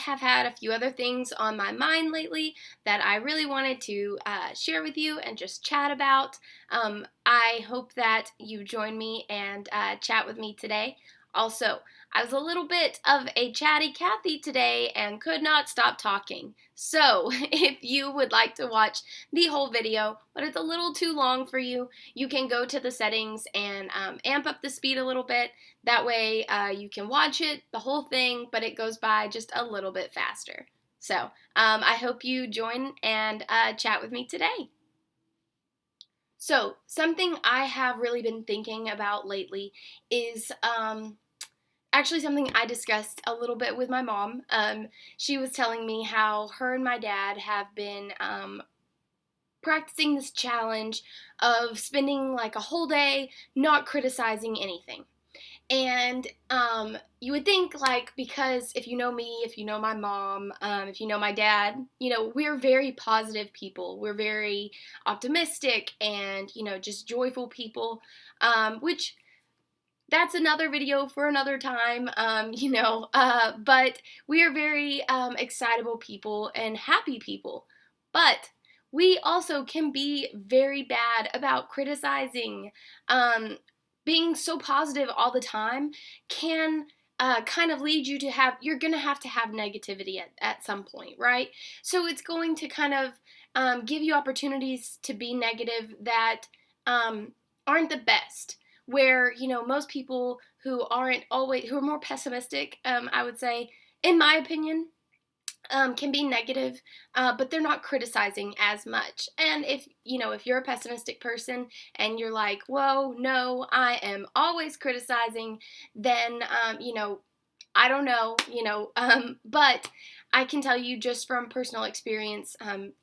have had a few other things on my mind lately that I really wanted to share with you and just chat about. I hope that you join me and chat with me today. Also, I was a little bit of a chatty Cathy today and could not stop talking. So, if you would like to watch the whole video, but it's a little too long for you, you can go to the settings and amp up the speed a little bit. That way you can watch it, the whole thing, but it goes by just a little bit faster. So, I hope you join and chat with me today. So, something I have really been thinking about lately is actually something I discussed a little bit with my mom. She was telling me how her and my dad have been practicing this challenge of spending like a whole day not criticizing anything. And you would think, like, because if you know me, if you know my mom, if you know my dad, we're very positive people. We're very optimistic and, just joyful people, which that's another video for another time, but we are very excitable people and happy people. But we also can be very bad about criticizing. Being so positive all the time can kind of lead you to you're going to have negativity at some point, right? So it's going to kind of give you opportunities to be negative that aren't the best. Where, most people who are more pessimistic, I would say, in my opinion, can be negative, but they're not criticizing as much. And if you're a pessimistic person and you're like, whoa, no, I am always criticizing, then, I don't know, but I can tell you just from personal experience,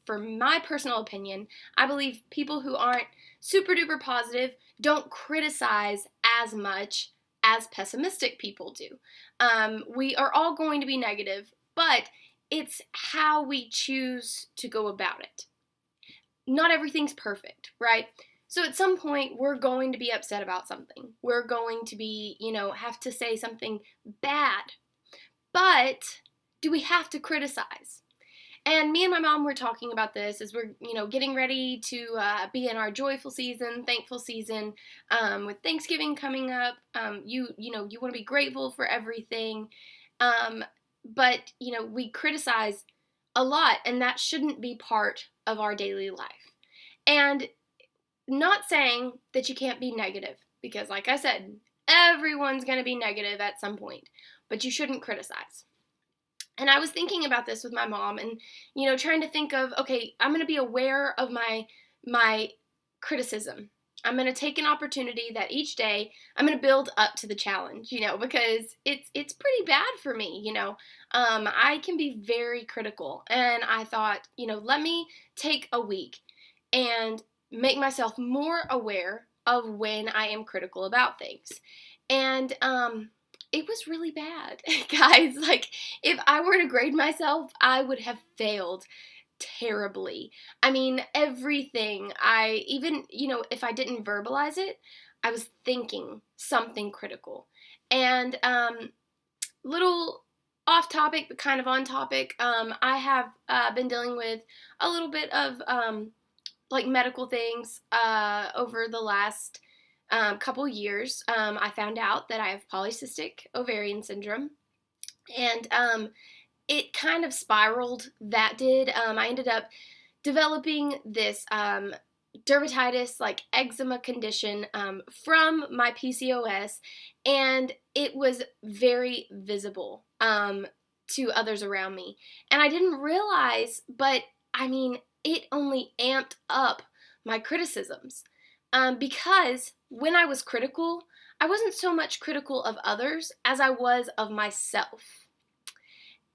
for my personal opinion, I believe people who aren't super duper positive don't criticize as much as pessimistic people do. We are all going to be negative, but it's how we choose to go about it. Not everything's perfect, right? So at some point, we're going to be upset about something. We're going to be, have to say something bad. But do we have to criticize? And me and my mom were talking about this as we're, getting ready to be in our joyful season, thankful season, with Thanksgiving coming up. You want to be grateful for everything. But, we criticize a lot, and that shouldn't be part of our daily life. And not saying that you can't be negative, because like I said, everyone's going to be negative at some point, but you shouldn't criticize. And I was thinking about this with my mom and, trying to think of, okay, I'm going to be aware of my criticism. I'm going to take an opportunity that each day I'm going to build up to the challenge, because it's pretty bad for me, I can be very critical. And I thought, let me take a week and make myself more aware of when I am critical about things. And it was really bad, guys. Like, if I were to grade myself, I would have failed terribly. I mean, everything. If I didn't verbalize it, I was thinking something critical. And little off topic, but kind of on topic, I have been dealing with a little bit of medical things over the last couple years. I found out that I have polycystic ovarian syndrome, and it kind of spiraled. That did. I ended up developing this dermatitis, like eczema condition, from my PCOS, and it was very visible to others around me. And I didn't realize, but I mean, it only amped up my criticisms. Because when I was critical, I wasn't so much critical of others as I was of myself.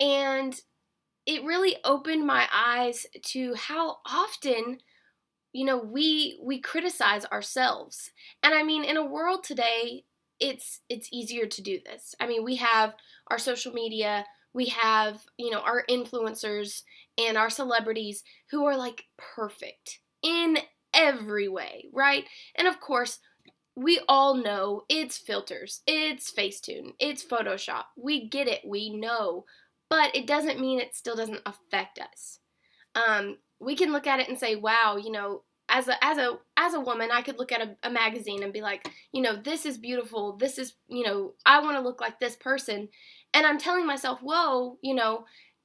And it really opened my eyes to how often, we criticize ourselves. And I mean, in a world today, it's easier to do this. I mean, we have our social media, we have, our influencers and our celebrities who are like perfect in every way, right? And of course, we all know it's filters, it's Facetune, it's Photoshop. We get it, we know. but it doesn't mean it still doesn't affect us. We can look at it and say, wow, as a woman, I could look at a magazine and be like, this is beautiful. This is, I want to look like this person. And I'm telling myself, whoa,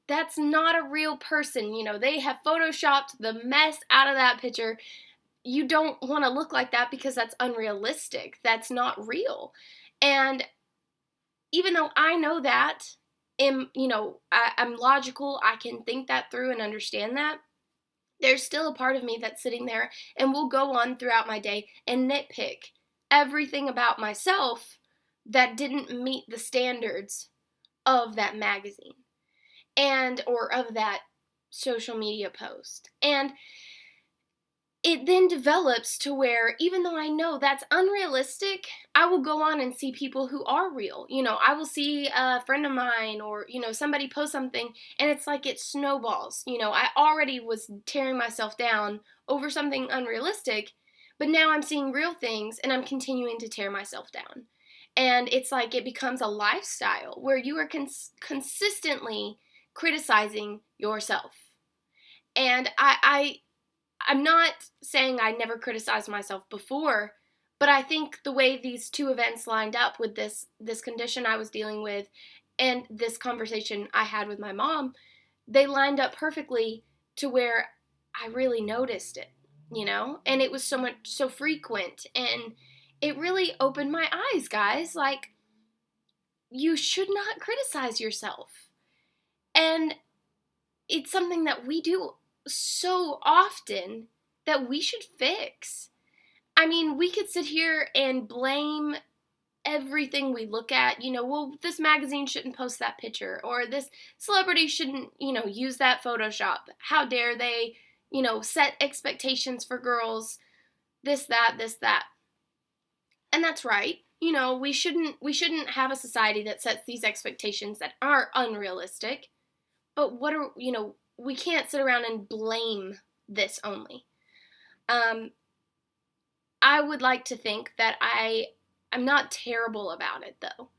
that's not a real person. They have photoshopped the mess out of that picture. You don't want to look like that because that's unrealistic. That's not real. And even though I know that, I'm logical, I can think that through and understand that, there's still a part of me that's sitting there and will go on throughout my day and nitpick everything about myself that didn't meet the standards of that magazine or of that social media post. And it then develops to where, even though I know that's unrealistic, I will go on and see people who are real. I will see a friend of mine or, somebody post something, and it's like it snowballs. I already was tearing myself down over something unrealistic, but now I'm seeing real things and I'm continuing to tear myself down. And it's like it becomes a lifestyle where you are consistently criticizing yourself. And I'm not saying I never criticized myself before, but I think the way these two events lined up with this condition I was dealing with and this conversation I had with my mom, they lined up perfectly to where I really noticed it, and it was so frequent, and it really opened my eyes, guys. Like, you should not criticize yourself. And it's something that we do so often that we should fix. I mean, we could sit here and blame everything we look at, well, this magazine shouldn't post that picture, or this celebrity shouldn't, use that Photoshop. How dare they, set expectations for girls, this, that. And that's right. We shouldn't have a society that sets these expectations that are unrealistic. But we can't sit around and blame this only. I would like to think that I'm not terrible about it, though,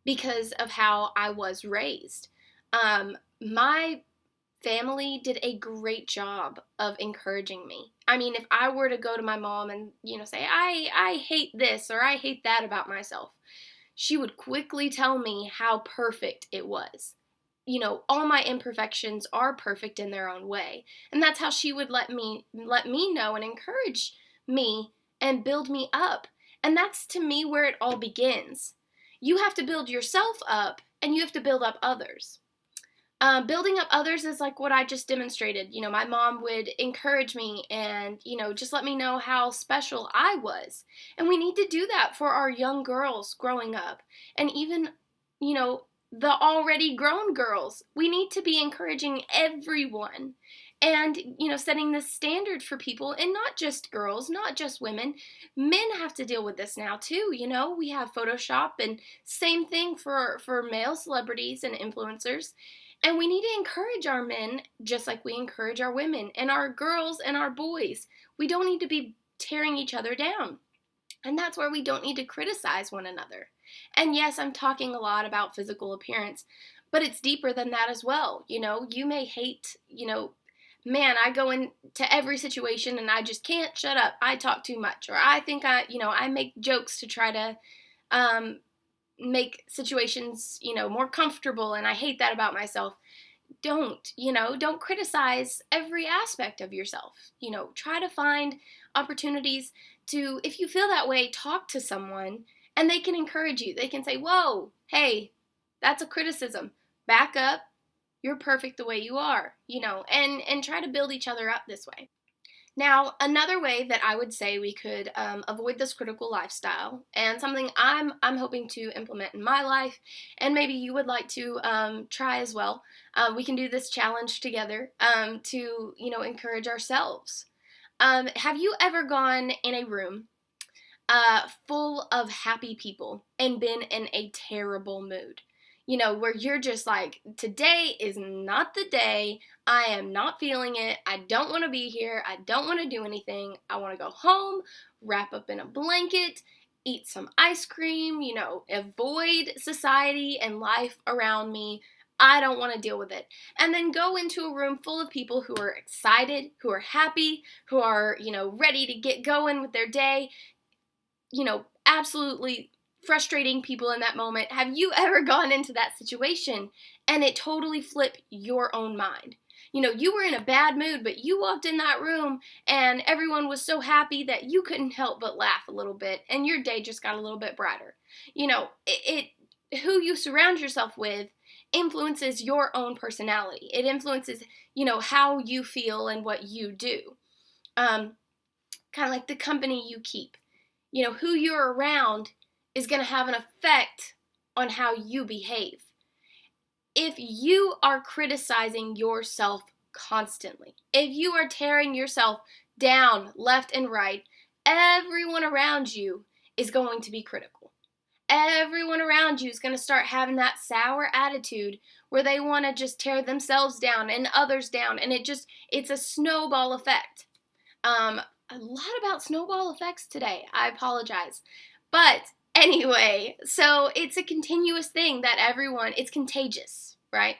because of how I was raised. My family did a great job of encouraging me. I mean, if I were to go to my mom and, say, I hate this or I hate that about myself, she would quickly tell me how perfect it was. All my imperfections are perfect in their own way. And that's how she would let me know and encourage me and build me up. And that's, to me, where it all begins. You have to build yourself up, and you have to build up others. Building up others is like what I just demonstrated. My mom would encourage me and, just let me know how special I was. And we need to do that for our young girls growing up. And even, the already grown girls. We need to be encouraging everyone and, setting the standard for people, and not just girls, not just women. Men have to deal with this now too. We have Photoshop, and same thing for male celebrities and influencers. And we need to encourage our men just like we encourage our women and our girls and our boys. We don't need to be tearing each other down. And that's where we don't need to criticize one another. And yes, I'm talking a lot about physical appearance, but it's deeper than that as well. You may hate, man, I go into every situation and I just can't shut up. I talk too much. Or I think I make jokes to try to make situations, more comfortable, and I hate that about myself. Don't criticize every aspect of yourself. Try to find opportunities to, if you feel that way, talk to someone and they can encourage you. They can say, whoa, hey, that's a criticism. Back up. You're perfect the way you are, and try to build each other up this way. Now, another way that I would say we could avoid this critical lifestyle, and something I'm hoping to implement in my life, and maybe you would like to try as well, we can do this challenge together to, encourage ourselves. Have you ever gone in a room full of happy people and been in a terrible mood? Where you're just like, today is not the day. I am not feeling it. I don't want to be here. I don't want to do anything. I want to go home, wrap up in a blanket, eat some ice cream, avoid society and life around me. I don't want to deal with it. And then go into a room full of people who are excited, who are happy, who are, ready to get going with their day, absolutely frustrating people in that moment. Have you ever gone into that situation and it totally flipped your own mind? You were in a bad mood, but you walked in that room and everyone was so happy that you couldn't help but laugh a little bit and your day just got a little bit brighter. Who you surround yourself with influences your own personality. It influences, how you feel and what you do. Kind of like the company you keep. Who you're around is going to have an effect on how you behave. If you are criticizing yourself constantly, if you are tearing yourself down left and right, everyone around you is going to be critical. Everyone around you is going to start having that sour attitude where they want to just tear themselves down and others down, and it's a snowball effect. A lot about snowball effects today. I apologize. But anyway, so it's a continuous thing that it's contagious, right?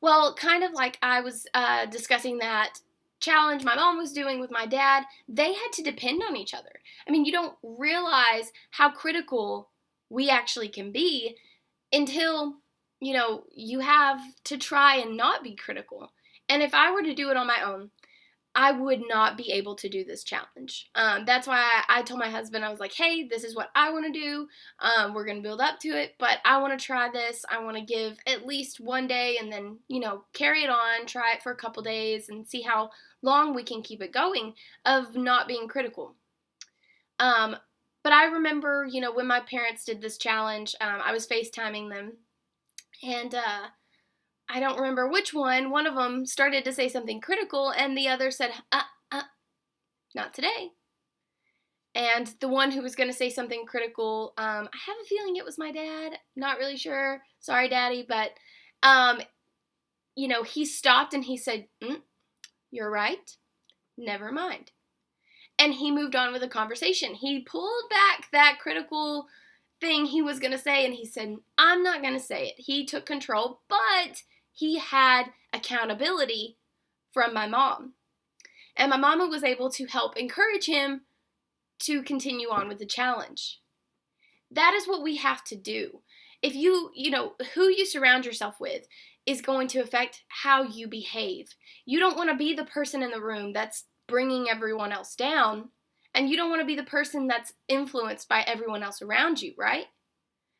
Well, kind of like I was discussing that challenge my mom was doing with my dad, they had to depend on each other. I mean, you don't realize how critical we actually can be until, you have to try and not be critical. And if I were to do it on my own, I would not be able to do this challenge. That's why I told my husband, I was like, hey, this is what I want to do. We're going to build up to it, but I want to try this. I want to give at least one day and then, carry it on, try it for a couple days and see how long we can keep it going of not being critical. But I remember, when my parents did this challenge, I was FaceTiming them and, I don't remember which one. One of them started to say something critical, and the other said, not today. And the one who was going to say something critical, I have a feeling it was my dad. Not really sure. Sorry, Daddy. But, he stopped and he said, you're right. Never mind. And he moved on with the conversation. He pulled back that critical thing he was going to say, and he said, I'm not going to say it. He took control, but he had accountability from my mom. And my mama was able to help encourage him to continue on with the challenge. That is what we have to do. If who you surround yourself with is going to affect how you behave. You don't want to be the person in the room that's bringing everyone else down, and you don't want to be the person that's influenced by everyone else around you, right?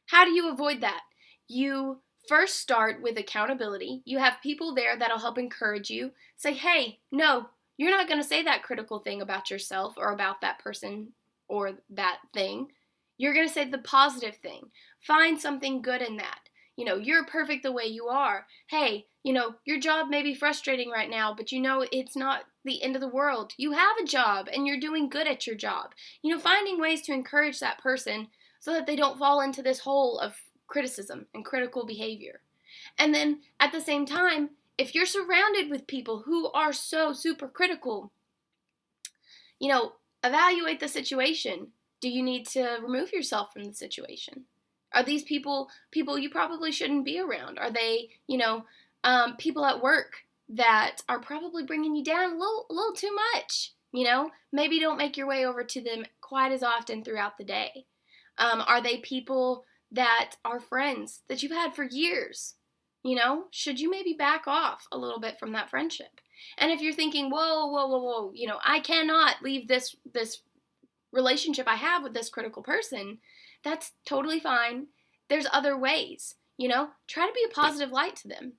How do you avoid that? You first start with accountability. You have people there that'll help encourage you. Say, hey, no, you're not going to say that critical thing about yourself or about that person or that thing. You're going to say the positive thing. Find something good in that. You're perfect the way you are. Hey, your job may be frustrating right now, but it's not the end of the world. You have a job and you're doing good at your job. Finding ways to encourage that person so that they don't fall into this hole of criticism and critical behavior. And then at the same time, if you're surrounded with people who are so super critical, evaluate the situation. Do you need to remove yourself from the situation? Are these people you probably shouldn't be around? Are they, people at work that are probably bringing you down a little too much? Maybe don't make your way over to them quite as often throughout the day. Are they people that are friends that you've had for years? Should you maybe back off a little bit from that friendship? And if you're thinking, whoa, I cannot leave this relationship I have with this critical person, that's totally fine. There's other ways, try to be a positive light to them.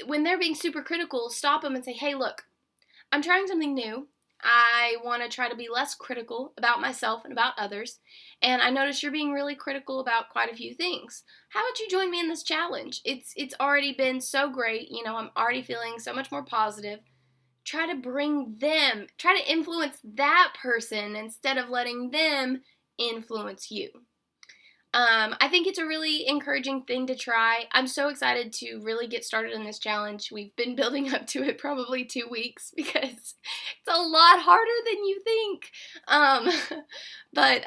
When they're being super critical, stop them and say, hey, look, I'm trying something new. I want to try to be less critical about myself and about others. And I notice you're being really critical about quite a few things. How about you join me in this challenge? It's already been so great. I'm already feeling so much more positive. Try to influence that person instead of letting them influence you. I think it's a really encouraging thing to try. I'm so excited to really get started in this challenge. We've been building up to it probably 2 weeks because it's a lot harder than you think. But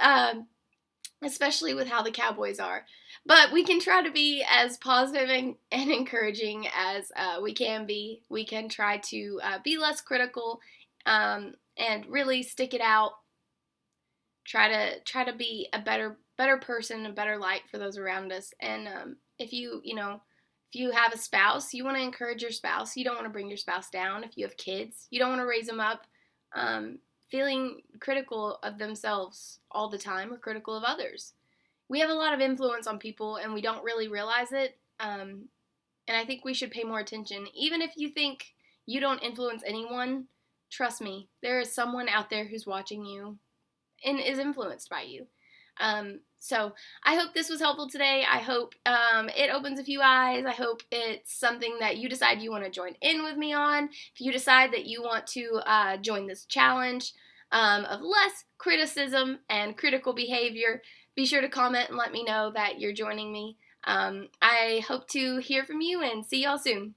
especially with how the Cowboys are. But we can try to be as positive and encouraging as we can be. We can try to be less critical and really stick it out. Try to be a better person, a better light for those around us. And if you have a spouse, you want to encourage your spouse. You don't want to bring your spouse down. If you have kids, you don't want to raise them up feeling critical of themselves all the time or critical of others. We have a lot of influence on people and we don't really realize it. And I think we should pay more attention. Even if you think you don't influence anyone, trust me, there is someone out there who's watching you and is influenced by you. So I hope this was helpful today. I hope it opens a few eyes. I hope it's something that you decide you want to join in with me on. If you decide that you want to join this challenge of less criticism and critical behavior, be sure to comment and let me know that you're joining me. I hope to hear from you and see y'all soon.